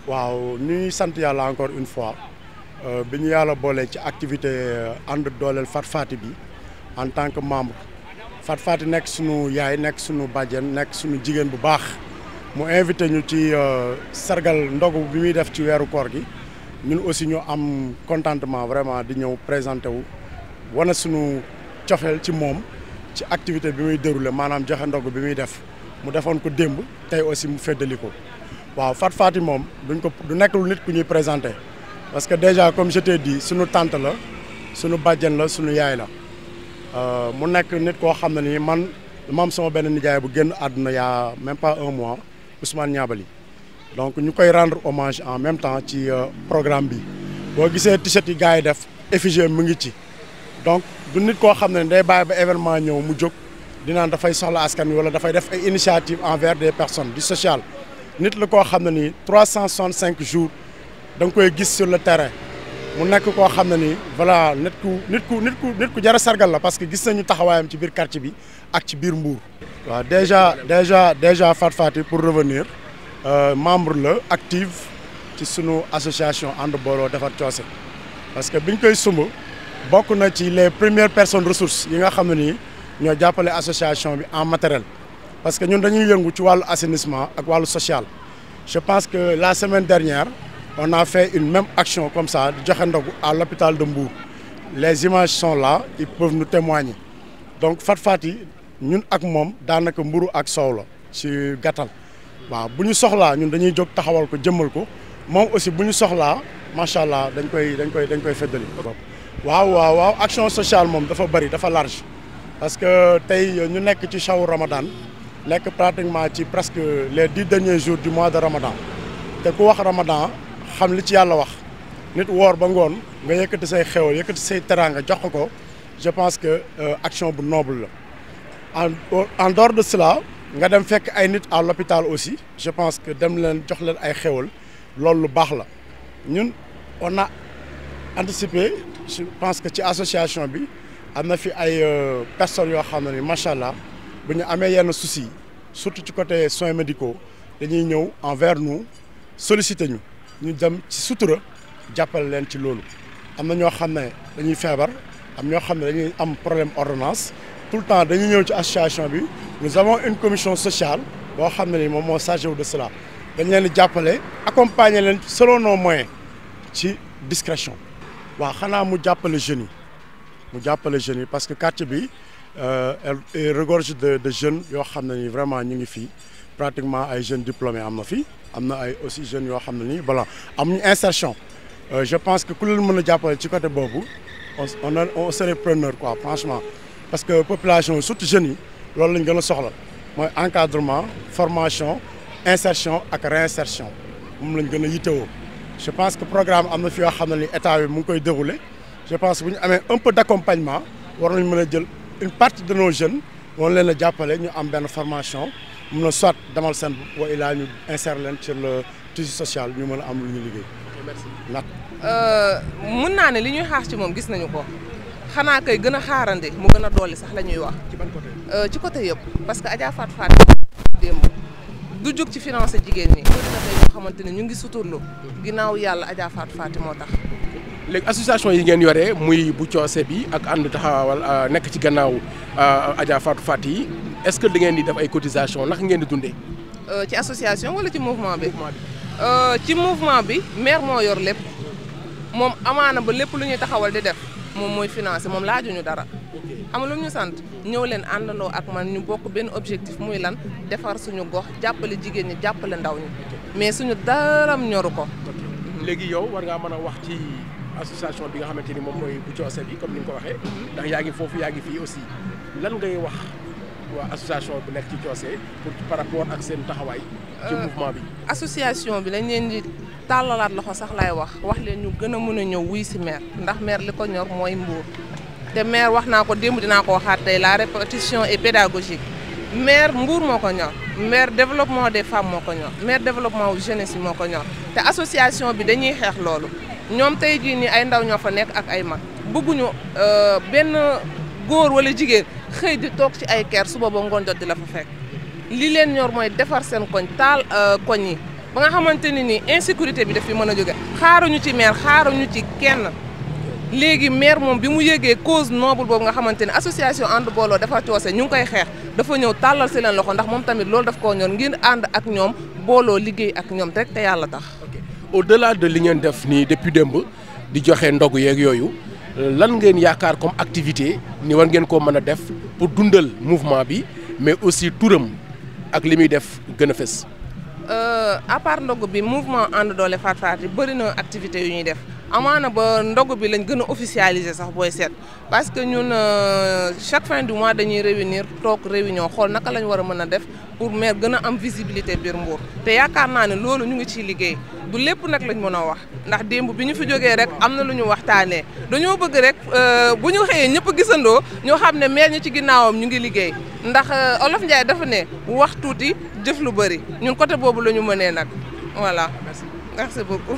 waaw ñuy sant yàlla encore une fois bi ñu yàlla boole ci activité ànd dooleel Fatou Faty bi en tant que membre Fatou Faty nekk sunu yaay nekk sunu bàjjen nekk sunu jigéen bu baax mu invité ñu ci sargal ndogu bi muy def ci weeru koor gi ñun aussi ñu am contentement vraiment di ñëw présenté wu wane sunu cofeel ci moom ci activité bi muy déroulé maanaam joxe ndogu bi muy def mu defoon ko démb tey aussi mu feddali ko waaw Fatou Faty moom du nekkul nit ku ñuy présenté parce que déjà comme je t'ai dit sunu tante la sunu bàjjen la sunu yaay la mu nekk nit koo xam ne nii man am sama benn nijaay bu génn àdduna yaa même pas un mois Ousmane Niabali donc ñu koy rendre hommage en même temps ci programme bi boo gisee t-shirt yi gars yi def effigie mu ngi ci donc du nit koo xam ne day bàyyi ba événement ñëw mu jóg dinaan dafay soxla askan wi wala dafay def ay initiative envers des personnes du social nit la koo xam ne nii 365 jours da nga koy gis sur le terrain mu nekk koo xam ne nii voilà nit ku jar a sargal la parce que gis nañu taxawaayam ci biir quartier bi ak ci biir Mbour. waaw déjà Fatou Faty pour revenir membre la active ci sunu association ànd booloo defar coose parce que biñ koy sumb bokk na ci les premières personnes ressources yi nga xam ne nii ñoo jàppale association bi en matériel. parce que ñun dañuy yëngu ci wàllu assainissement ak wàllu social je pense que la semaine dernière on a fait une même action comme ça di joxe ndogu à l'hôpital de Mbour les images sont là ils peuvent nous témoigner donc Fatou Faty ñun ak moom daanaka mburu ak soow la ci gàttal waaw bu ñu soxlaa ñun dañuy jóg taxawal ko jëmmal ko moom aussi bu ñu soxlaa macha allah dañ koy feddali. waaw action sociale moom dafa bëri dafa large parce que tey ñu nekk ci shawu Ramadan. nekk pratiquement ci presque les 10 derniers jours du mois de Ramadan te ku wax Ramadan xam li ci yàlla wax nit woor ba ngoon nga yëkkati say xewal yëkkati say teraanga jox ko je pense que action bu noble la en dehors de cela nga dem fekk ay nit à l'hôpital aussi je pense que dem leen jox leen ay xewal loolu lu baax la ñun on a anticipé je pense que ci association bi am na fi ay personnes yoo xam ne ni macha allah. bu ñu amee yenn soucis surtout ci côté soins médicaux dañuy ñëw envers nous solliciter ñu dem ci sutura jàppale leen ci loolu am na ñoo xam ne dañuy feebar am ñoo xam ne dañuy am problème ordonnance tout le temps dañuy ñëw ci association bi nous avons une commission sociale boo xam ne ni moom moo chargé wu de cela dañ leen di jàppale accompagner leen selon nos moyens ci discrétion waaw xanaa mu jàppale jeunes yi parce que quartier bi elle regorge de jeunes yoo xam ne ni vraiment ñu ngi fii pratiquement ay jeunes diplômés am na fii am na ay aussi jeunes yoo xam ne nii voilà amuñu insertion je pense que ku leen mën a jàppale ci côté boobu on serait preneur quoi franchement parce que population surtout jeunes yi loolu lañ gën a soxla mooy encadrement formation insertion ak réinsertion moom lañ gën a yittewoo je pense que programme am na fi yoo xam ne ni état bi mu ngi koy dérouler je pense que bu ñu amee un peu d'accompagnement war nañ mën a jël une partie de nos jeunes woon leen a jàppale ñu am benn formation mun a soit demal seen wa ilaa ñu insérer leen sur le tissu social ñu mën a am lu ñu liggéey. merci nag. mun naa ne li ñuy xaar ci moom gis nañu ko xanaa kay gën a xaarandi mu gën a dolli sax la ñuy wax. ci ban côté. ci côté yëpp parce que Adja Fatou Faty démb du jóg ci financer jigéen ñi. yoo xamante ne ñu ngi suturlu ginnaaw yàlla Adja Fatou Faty moo tax. léegi association yi ngeen yore muy bu coose bi ak ànd taxawal nekk ci gannaaw Adja Fatou Faty yi est-ce que da ngeen di def ay cotisation ndax ngeen di dundee. ci association wala ci mouvement bi. ci mouvement bi maire moo yor lépp moom amaana ba lépp lu ñuy taxawal di def moom mooy financer moom laajuñu dara. xam nga lu ñu sant ñëw leen àndandoo ak man ñu bokk benn objectif muy lan defar suñu gox jàppale jigéen ñi jàppale ndaw ñi mais suñu daram ñoru ko. léegi yow war ngaa mën a wax ci. association bi nga xamante ni moom mooy bu coose bi comme ni nga ko waxee ndax yaa ngi foofu yaa ngi fii aussi lan ngay wax waa association bu nekk ci coose pour par rapport ak seen taxawaay ci mouvement bi. association bi dañ leen di tàllalaat loxo sax lay wax leen ñu gën a mën a ñëw wuy si maire ndax maire li ko ñor mooy Mbour te maire wax naa ko démb dinaa ko waxaat tey la répétition est pédagogique maire Mbour moo ko ñor maire développement des femmes moo ko ñor maire développement wu jeunesse yi moo ko ñor te association bi dañuy xeex loolu. ñoom tey jii nii ay ndaw ñoo fa nekk ak ay mag bëgguñu benn góor wala jigéen xëy di toog ci ay kër suba ba ngoon jot di la fa fekk li leen ñor mooy defar seen koñ taal koñ yi ba nga xamante ni insécurité bi daf fi mën a jóge xaaruñu ci maire xaaruñu ci kenn léegi maire moom bi mu yëgee cause noble boobu nga xamante ne association ànd booloo dafa coose ñu ngi koy xeex dafa ñëw tàllal si leen loxo ndax moom tamit loolu daf koo ñor ngir ànd ak ñoom booloo liggéey ak ñoom rek te yàlla tax. au-delà de li ngeen def nii depuis démb di joxe ndogu yeeg yooyu lan ngeen yaakaar comme activité ni war ngeen koo mën a def pour dundal mouvement bi mais aussi turam ak li muy def gën a fës. À part ndogu bi mouvement ànd doole Fatou Faty bëri na activité yu ñuy def amaana ba ndogu bi lañ gën a officialiser sax booy seet parce que ñun chaque fin du mois dañuy réunir toog réunion xool naka lañ war a mën a def pour maire gën a am visibilité biir Mbour te yaakaar naa ne loolu ñu ngi ciy liggéey du lépp nag lañ mën a wax ndax démb bi ñu fi jógee rek am na lu ñu waxtaanee dañoo bëgg rek bu ñu xëyee ñëpp gisandoo ñoo xam ne maire ñu ci ginnaawam ñu ngi liggéey ndax Olof Ndiaye dafa ne wax tuuti jëf lu bëri ñun côté boobu la ñu mënee nag voilà. Merci beaucoup.